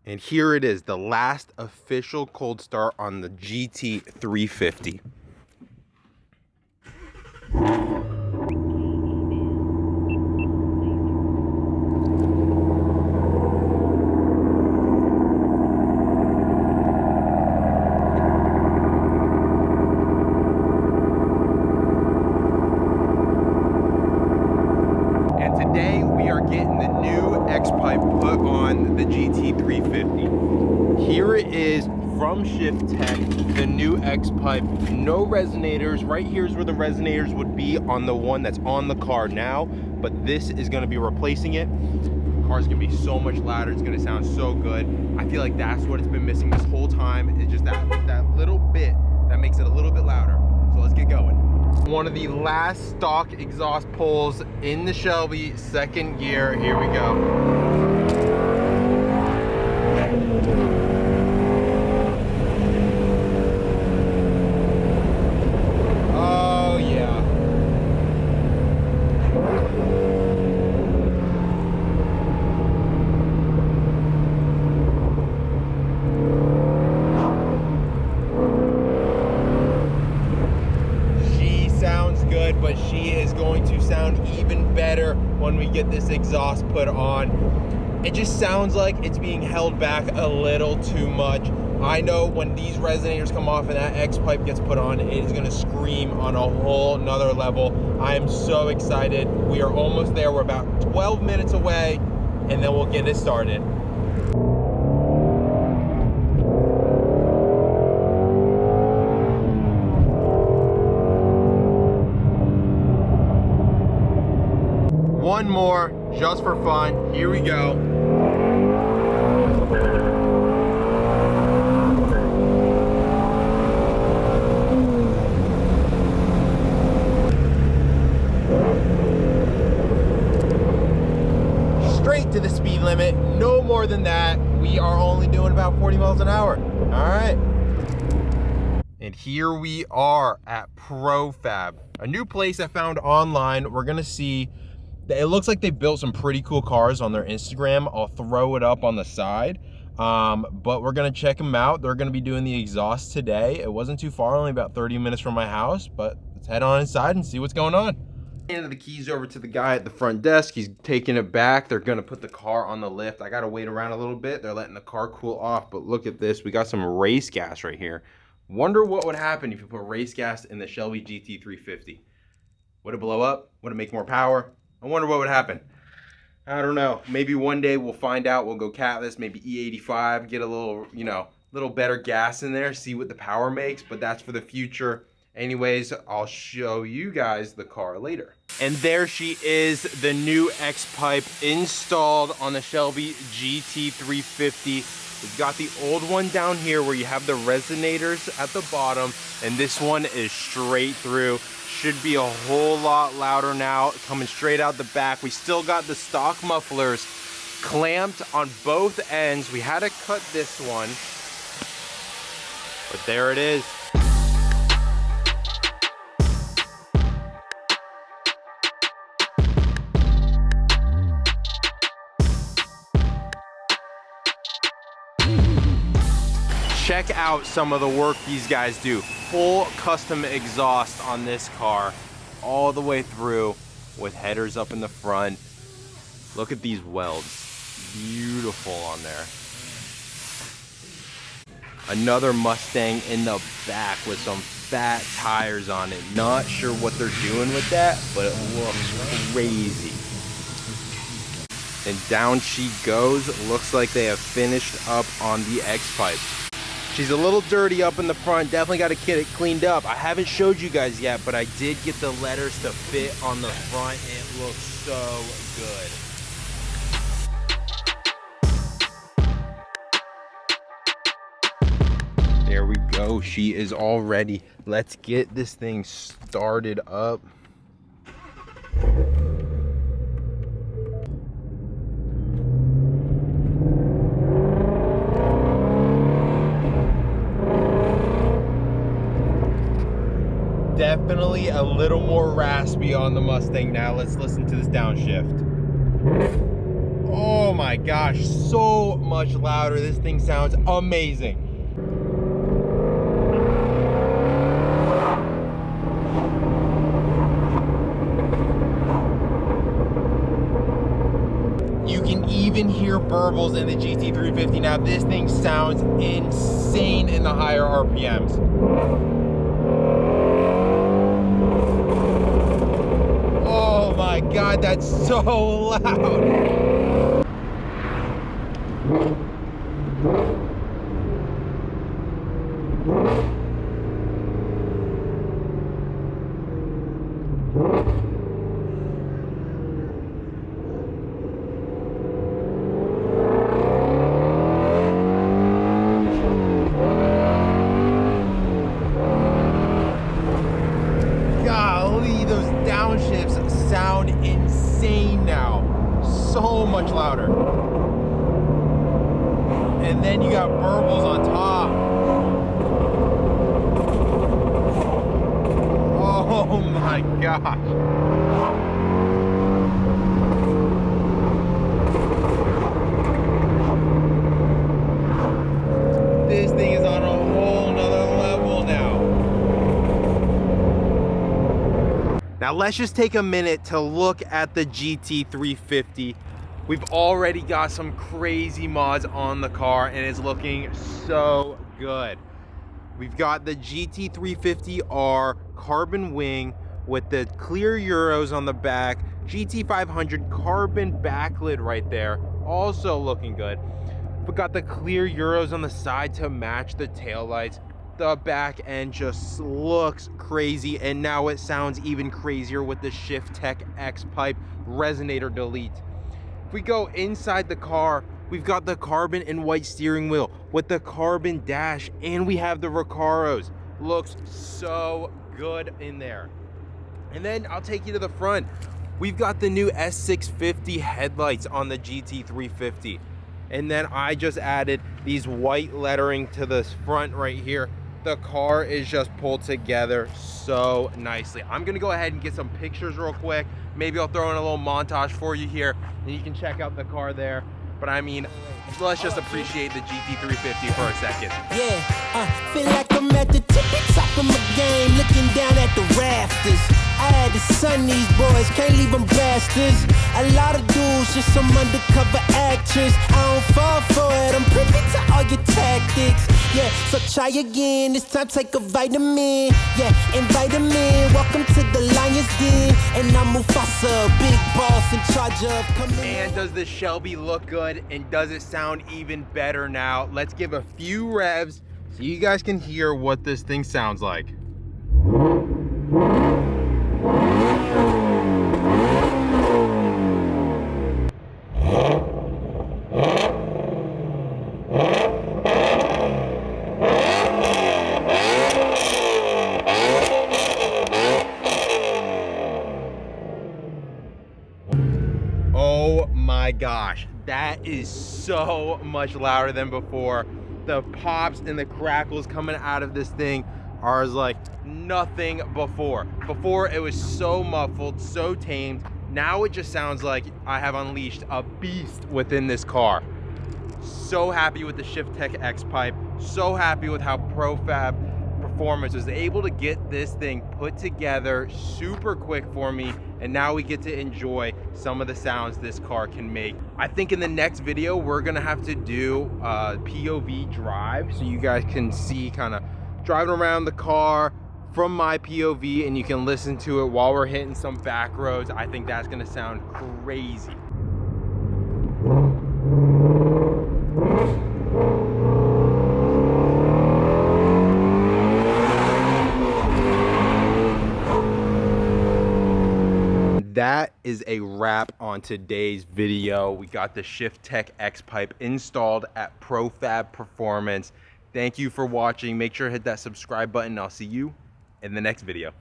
And here it is, the last official cold start on the GT350. Today we are getting the new X-Pipe put on the GT350. Here it is from Shifteck, the new X-Pipe. No resonators. Right here is where the resonators would be on the one that's on the car now, but this is going to be replacing it. The car's going to be so much louder. It's going to sound so good. I feel like that's what it's been missing this whole time. It's just that little bit that makes it a little bit louder. So let's get going. One of the last stock exhaust pulls in the Shelby, second gear. Here we go. Oh yeah. Good, but she is going to sound even better when we get this exhaust put on. It just sounds like it's being held back a little too much. I know when these resonators come off and that X-Pipe gets put on, it is going to scream on a whole nother level. I am so excited. We are almost there. We're about 12 minutes away, and then we'll get it started. One more, just for fun. Here we go. Straight to the speed limit, no more than that. We are only doing about 40 miles an hour. All right. And here we are at ProFab, a new place I found online. We're gonna see. It looks like they built some pretty cool cars on their Instagram. I'll throw it up on the side, but we're gonna check them out. They're gonna be doing the exhaust today. It wasn't too far, only about 30 minutes from my house, but let's head on inside and see what's going on. Handed the keys over to the guy at the front desk. He's taking it back. They're gonna put the car on the lift. I gotta wait around a little bit. They're letting the car cool off, but look at this. We got some race gas right here. Wonder what would happen if you put race gas in the Shelby GT350. Would it blow up? Would it make more power? I wonder what would happen. I don't know. Maybe one day we'll find out. We'll go catless, maybe E85, get a little, little better gas in there, see what the power makes, but that's for the future. Anyways, I'll show you guys the car later. And there she is, the new X-Pipe installed on the Shelby GT350. We've got the old one down here where you have the resonators at the bottom, and this one is straight through. Should be a whole lot louder now, coming straight out the back. We still got the stock mufflers clamped on both ends. We had to cut this one, but there it is. Check out some of the work these guys do. Full custom exhaust on this car, all the way through with headers up in the front. Look at these welds, beautiful on there. Another Mustang in the back with some fat tires on it. Not sure what they're doing with that, but it looks crazy. And down she goes. Looks like they have finished up on the X-Pipe. She's a little dirty up in the front. Definitely got to get it cleaned up. I haven't showed you guys yet, but I did get the letters to fit on the front. It looks so good. There we go. She is all ready. Let's get this thing started up. Definitely a little more raspy on the Mustang now. Let's listen to this downshift. Oh my gosh, so much louder. This thing sounds amazing. You can even hear burbles in the GT350. Now this thing sounds insane in the higher RPMs. Oh my God, that's so loud. Golly, those downshifts sound insane now. So much louder. And then you got burbles on top. Oh my gosh. This thing is on a whole nother level now. Now let's just take a minute to look at the GT350. We've already got some crazy mods on the car and it's looking so good. We've got the GT350R carbon wing with the clear Euros on the back, GT500 carbon backlid right there, also looking good. We've got the clear Euros on the side to match the taillights. The back end just looks crazy, and now it sounds even crazier with the Shifteck X-Pipe resonator delete. If we go inside the car, we've got the carbon and white steering wheel with the carbon dash, and we have the Recaros. Looks so good in there. And then I'll take you to the front. We've got the new S650 headlights on the GT350. And then I just added these white lettering to the front right here. The car is just pulled together so nicely. I'm gonna go ahead and get some pictures real quick. Maybe I'll throw in a little montage for you here and you can check out the car there. But I mean, let's just appreciate the GT350 for a second. Yeah, feel like I'm at the tippy top of my game, looking down at the rafters. I had to son these boys, can't leave them bastards. A lot of dudes, just some undercover actors. I don't fall for it, I'm privy to all your tactics. Yeah, so try again, this time take a vitamin. Yeah, invite them in, welcome to the Lion's Den. And I'm Mufasa, big boss in charge of coming. And does the Shelby look good? And does it sound even better now? Let's give a few revs so you guys can hear what this thing sounds like. Oh my gosh, that is so much louder than before. The pops and the crackles coming out of this thing are like nothing before. Before it was so muffled, so tamed. Now it just sounds like I have unleashed a beast within this car. So happy with the Shifteck X-Pipe. So happy with how ProFab Performance was able to get this thing put together super quick for me, and now we get to enjoy some of the sounds this car can make. I think in the next video we're gonna have to do a POV drive so you guys can see kind of driving around the car from my POV, and you can listen to it while we're hitting some back roads. I think that's gonna sound crazy. That is a wrap on today's video. We got the Shifteck X-Pipe installed at ProFab Performance. Thank you for watching. Make sure to hit that subscribe button. I'll see you in the next video.